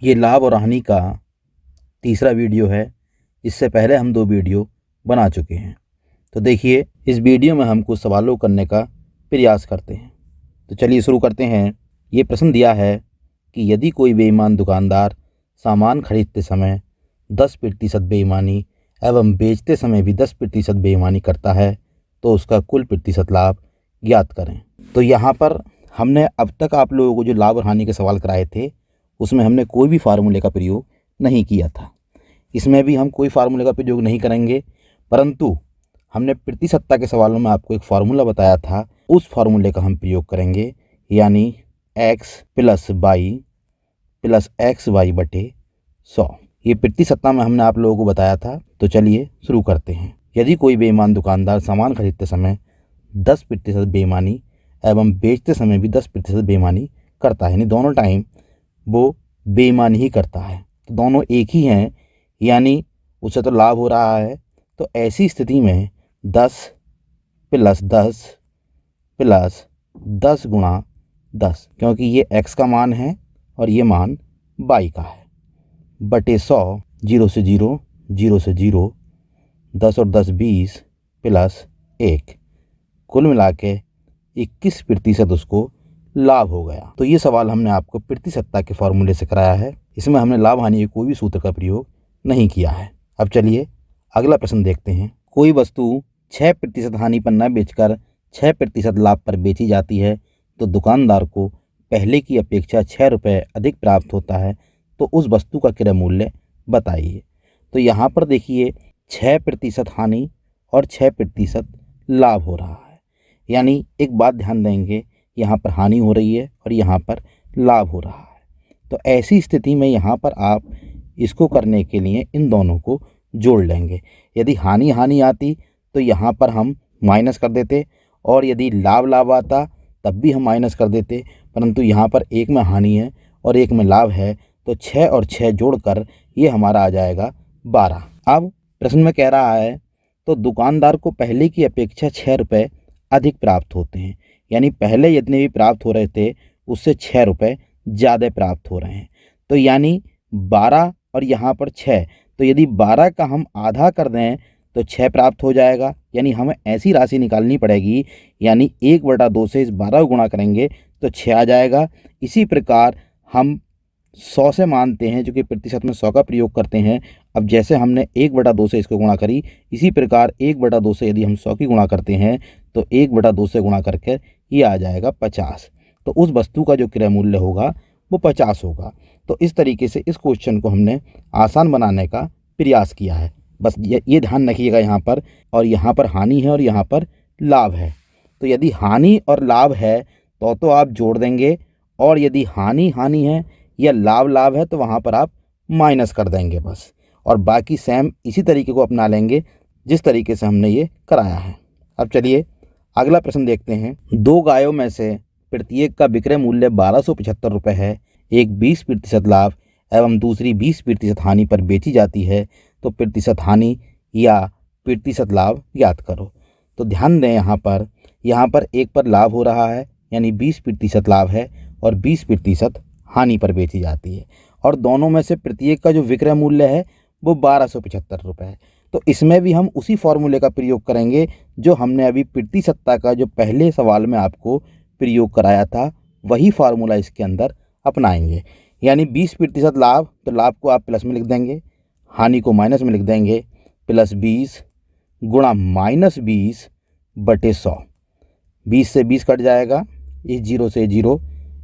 ये लाभ और हानि का तीसरा वीडियो है। इससे पहले हम 2 वीडियो बना चुके हैं। तो देखिए, इस वीडियो में हम कुछ सवालों करने का प्रयास करते हैं। तो चलिए शुरू करते हैं। ये प्रश्न दिया है कि यदि कोई बेईमान दुकानदार सामान खरीदते समय 10% बेईमानी एवं बेचते समय भी 10% बेईमानी करता है तो उसका कुल प्रतिशत लाभ ज्ञात करें। तो यहाँ पर हमने अब तक आप लोगों को जो लाभ और हानि के सवाल कराए थे उसमें हमने कोई भी फार्मूले का प्रयोग नहीं किया था। इसमें भी हम कोई फार्मूले का प्रयोग नहीं करेंगे, परंतु हमने प्रतिशतता के सवालों में आपको एक फार्मूला बताया था, उस फार्मूले का हम प्रयोग करेंगे, यानी x + y + xy बटे 100। ये प्रतिशतता में हमने आप लोगों को बताया था। तो चलिए शुरू करते हैं। यदि कोई बेईमान दुकानदार सामान खरीदते समय 10% बेईमानी एवं बेचते समय भी 10% बेईमानी करता है, यानी दोनों टाइम वो बेईमानी ही करता है, तो दोनों एक ही हैं, यानी उससे तो लाभ हो रहा है। तो ऐसी स्थिति में 10 + 10 + 10 × 10, क्योंकि ये x का मान है और ये मान y का है, बटे 100, 0 से 0, 0 से 0, 10 और 10 20 + 1, कुल मिला के 21% उसको लाभ हो गया। तो ये सवाल हमने आपको प्रतिशतता के फॉर्मूले से कराया है। इसमें हमने लाभ हानि के कोई भी सूत्र का प्रयोग नहीं किया है। अब चलिए अगला प्रश्न देखते हैं। कोई वस्तु 6% हानि पर न बेचकर 6% लाभ पर बेची जाती है तो दुकानदार को पहले की अपेक्षा 6 रुपये अधिक प्राप्त होता है, तो उस वस्तु का क्रय मूल्य बताइए। तो यहाँ पर देखिए 6% हानि और 6% लाभ हो रहा है, यानी एक बात ध्यान देंगे, यहाँ पर हानि हो रही है और यहाँ पर लाभ हो रहा है। तो ऐसी स्थिति में यहाँ पर आप इसको करने के लिए इन दोनों को जोड़ लेंगे। यदि हानि हानि आती तो यहाँ पर हम माइनस कर देते, और यदि लाभ लाभ आता तब भी हम माइनस कर देते, परंतु यहाँ पर एक में हानि है और एक में लाभ है, तो 6 और 6 जोड़कर ये हमारा आ जाएगा 12। अब प्रश्न में कह रहा है तो दुकानदार को पहले की अपेक्षा 6 रुपये अधिक प्राप्त होते हैं, यानी पहले जितने भी प्राप्त हो रहे थे उससे 6 रुपये ज़्यादा प्राप्त हो रहे हैं। तो यानी 12 और यहाँ पर 6, तो यदि 12 का हम आधा कर दें तो 6 प्राप्त हो जाएगा, यानी हमें ऐसी राशि निकालनी पड़ेगी, यानी 1/2 से इस 12 को गुणा करेंगे तो 6 आ जाएगा। इसी प्रकार हम 100 से मानते हैं, जो कि प्रतिशत में 100 का प्रयोग करते हैं। अब जैसे हमने 1/2 से इसको गुणा करी, इसी प्रकार 1/2 से यदि हम 100 की गुणा करते हैं तो 1/2 से गुणा करके ये आ जाएगा 50। तो उस वस्तु का जो क्रय मूल्य होगा वो 50 होगा। तो इस तरीके से इस क्वेश्चन को हमने आसान बनाने का प्रयास किया है। बस ये ध्यान रखिएगा यहाँ पर, और यहाँ पर हानि है और यहाँ पर लाभ है। तो यदि हानि और लाभ है तो आप जोड़ देंगे, और यदि हानि हानि है या लाभ लाभ है तो वहाँ पर आप माइनस कर देंगे बस, और बाकी सेम इसी तरीके को अपना लेंगे जिस तरीके से हमने ये कराया है। अब चलिए अगला प्रश्न देखते हैं। 2 गायों में से प्रत्येक का विक्रय मूल्य 1275 रुपये है, एक 20% लाभ एवं दूसरी 20% हानि पर बेची जाती है, तो प्रतिशत हानि या प्रतिशत लाभ ज्ञात करो। तो ध्यान दें यहाँ पर एक पर लाभ हो रहा है, यानी 20% लाभ है और 20% हानि पर बेची जाती है, और दोनों में से प्रत्येक का जो विक्रय मूल्य है वो 1275 रुपये है। तो इसमें भी हम उसी फॉर्मूले का प्रयोग करेंगे जो हमने अभी प्रतिशतता का जो पहले सवाल में आपको प्रयोग कराया था, वही फार्मूला इसके अंदर अपनाएंगे। यानी 20% लाभ, तो लाभ को आप प्लस में लिख देंगे, हानि को माइनस में लिख देंगे, +20 गुणा -20 बटे 100। 20 से 20 कट जाएगा, इस 0 से 0,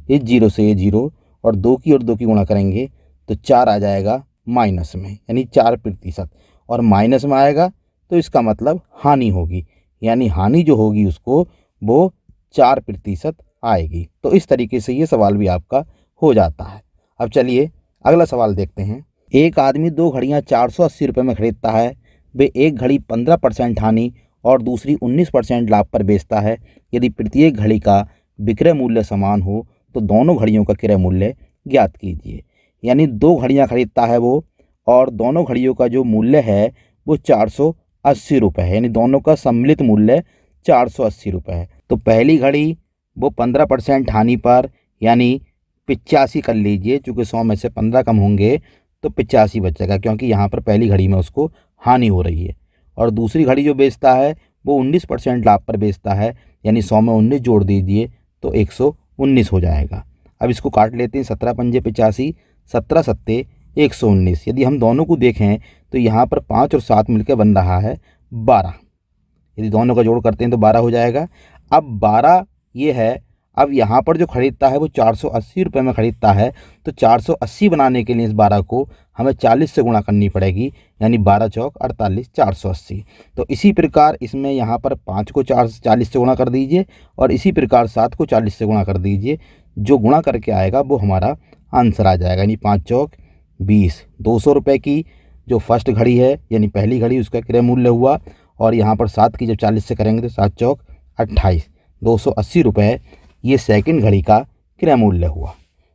इस 0 से ये 0, और 2 की और 2 की गुणा करेंगे तो 4 आ जाएगा माइनस में, यानी 4%, और माइनस में आएगा तो इसका मतलब हानि होगी, यानी हानि जो होगी उसको वो 4% आएगी। तो इस तरीके से ये सवाल भी आपका हो जाता है। अब चलिए अगला सवाल देखते हैं। एक आदमी 2 घड़ियाँ 480 रुपये में खरीदता है, वे एक घड़ी 15% हानि और दूसरी 19% लाभ पर बेचता है। यदि प्रत्येक घड़ी का विक्रय मूल्य समान हो तो दोनों घड़ियों का क्रय मूल्य ज्ञात कीजिए। यानी 2 घड़ियाँ खरीदता है वो, और दोनों घड़ियों का जो मूल्य है वो 480 रुपये है, यानी दोनों का सम्मिलित मूल्य 480 रुपये है। तो पहली घड़ी वो 15% हानि पर, यानी 85 कर लीजिए, चूँकि 100 में से 15 कम होंगे तो 85 बचेगा, क्योंकि यहाँ पर पहली घड़ी में उसको हानि हो रही है। और दूसरी घड़ी जो बेचता है वो 19% लाभ पर बेचता है, यानी 100 में 19 जोड़ दीजिए तो 119 हो जाएगा। अब इसको काट लेते हैं, 17 पंजे 85, 17 सत्ते 119। यदि हम दोनों को देखें तो यहाँ पर 5 और 7 मिलकर बन रहा है 12। यदि दोनों का जोड़ करते हैं तो 12 हो जाएगा। अब 12 ये है, अब यहाँ पर जो ख़रीदता है वो 480 रुपये में ख़रीदता है, तो 480 बनाने के लिए इस 12 को हमें 40 से गुणा करनी पड़ेगी, यानी 12 चौक 48, 480। तो इसी प्रकार इसमें यहाँ पर 5 को 40 से गुणा कर दीजिए और इसी प्रकार 7 को 40 से गुणा कर दीजिए। जो गुणा करके आएगा वो हमारा आंसर आ जाएगा, यानी 5 चौक 20। 200 रुपये की जो फर्स्ट घड़ी है, यानी पहली घड़ी, उसका क्रय मूल्य हुआ। और यहाँ पर 7 की जब 40 से करेंगे तो 7 चौक 28, 280 रुपये ये सेकंड घड़ी का क्रय मूल्य हुआ।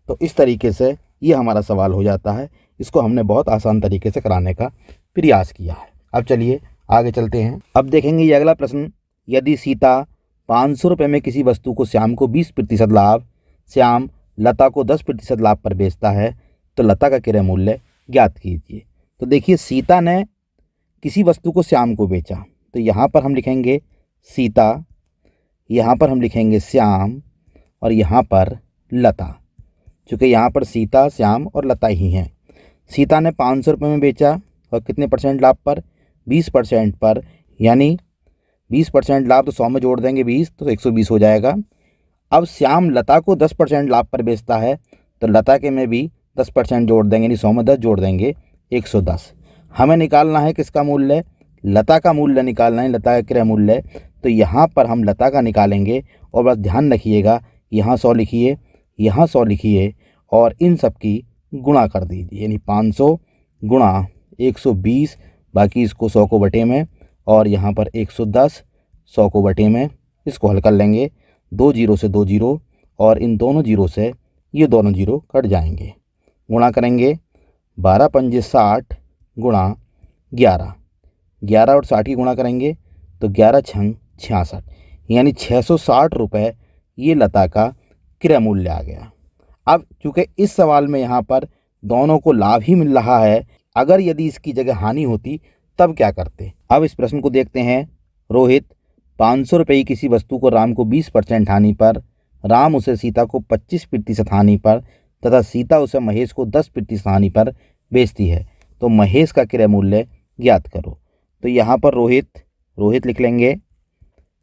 तो इस तरीके से ये हमारा सवाल हो जाता है। इसको हमने बहुत आसान तरीके से कराने का प्रयास किया है। अब चलिए आगे चलते हैं। अब देखेंगे ये अगला प्रश्न, यदि सीता 500 रुपये में किसी वस्तु को श्याम को 20% लाभ, श्याम लता को 10% लाभ पर बेचता है, तो लता का क्रय मूल्य ज्ञात कीजिए। तो देखिए, सीता ने किसी वस्तु को श्याम को बेचा, तो यहाँ पर हम लिखेंगे सीता, यहाँ पर हम लिखेंगे श्याम और यहाँ पर लता, चूँकि यहाँ पर सीता, श्याम और लता ही हैं। सीता ने 500 रुपये में बेचा और कितने परसेंट लाभ पर? 20% पर, यानी 20% लाभ, तो 100 में जोड़ देंगे 20 तो 120 हो जाएगा। अब श्याम लता को 10% लाभ पर बेचता है, तो लता के में भी 10% जोड़ देंगे, यानी 100 में 10 जोड़ देंगे 110। हमें निकालना है किसका मूल्य? लता का मूल्य निकालना है, लता का क्रय मूल्य। तो यहाँ पर हम लता का निकालेंगे और बस ध्यान रखिएगा, यहाँ 100 लिखिए, यहाँ 100 लिखिए और इन सब की गुणा कर दीजिए, यानी 500 गुणा 120, बाकी इसको 100 को बटे में और यहाँ पर 110, 100 को बटे में, इसको हल कर लेंगे। 2 जीरो से 2 जीरो और इन दोनों जीरो से ये दोनों जीरो कट जाएंगे। गुणा करेंगे 12 पंजे 60 गुणा 11, 11 और 60 की गुणा करेंगे तो 11 छंग 66, यानी 660 रुपये ये लता का क्रय मूल्य आ गया। अब चूँकि इस सवाल में यहाँ पर दोनों को लाभ ही मिल रहा है, अगर यदि इसकी जगह हानि होती तब क्या करते? अब इस प्रश्न को देखते हैं। रोहित 500 रुपये की किसी वस्तु को राम को 20% हानि पर, राम उसे सीता को 25% हानि पर तथा सीता उसे महेश को 10% हानि पर बेचती है, तो महेश का क्रय मूल्य ज्ञात करो। तो यहाँ पर रोहित लिख लेंगे,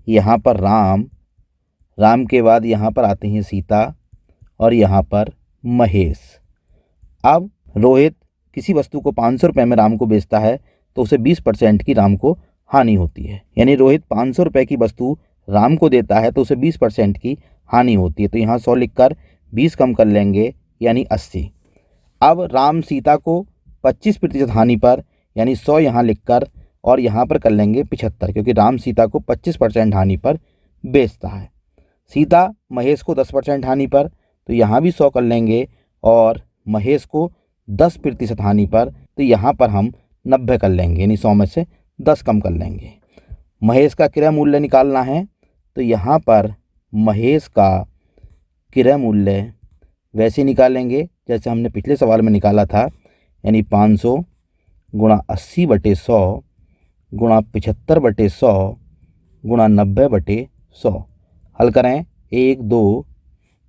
यहाँ पर राम के बाद यहाँ पर आते हैं सीता और यहाँ पर महेश। अब रोहित किसी वस्तु को 500 रुपये में राम को बेचता है, तो उसे 20% की राम को हानि होती है, यानी रोहित 500 रुपये की वस्तु राम को देता है तो उसे 20% की हानि होती है। तो यहाँ 100 लिखकर 20 कम कर लेंगे, यानी 80। अब राम सीता को 25% हानि पर, यानी 100 यहाँ लिखकर और यहाँ पर कर लेंगे 75, क्योंकि राम सीता को 25% हानि पर बेचता है। सीता महेश को 10% हानि पर, तो यहाँ भी 100 कर लेंगे और महेश को 10% हानि पर, तो यहाँ पर हम 90 कर लेंगे, यानी 100 में से 10 कम कर लेंगे। महेश का क्रय मूल्य निकालना है, तो यहाँ पर महेश का क्रय मूल्य वैसे निकालेंगे जैसे हमने पिछले सवाल में निकाला था, यानी 500 गुणा 80/100 गुणा 75/100 गुणा 90/100। हल करें, 1 2,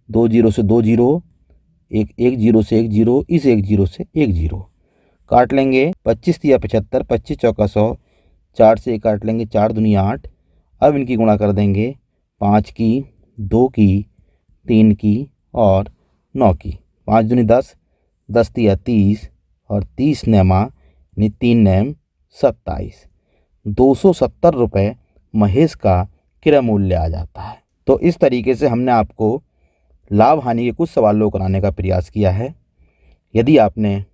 2 जीरो से 2 जीरो, 1 जीरो से 1 जीरो, इस 1 जीरो से 1 जीरो काट लेंगे। 25 या 75, 25 चौका 100, 4 से 1 काट लेंगे, 4 दूनी 8। अब इनकी गुणा कर देंगे, 5 की, 2 की, 3 की और 9 की। 5 दूनी 10, 10 या 30 और 30 नेमा, यानी 3 नेम 27। 270 रुपये महेश का क्रय मूल्य आ जाता है। तो इस तरीके से हमने आपको लाभ हानि के कुछ सवालों को कराने का प्रयास किया है। यदि आपने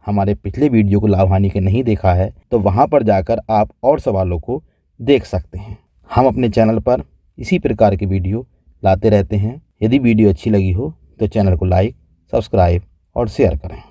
हमारे पिछले वीडियो को लाभ हानि के नहीं देखा है तो वहां पर जाकर आप और सवालों को देख सकते हैं। हम अपने चैनल पर इसी प्रकार के वीडियो लाते रहते हैं। यदि वीडियो अच्छी लगी हो तो चैनल को लाइक, सब्सक्राइब और शेयर करें।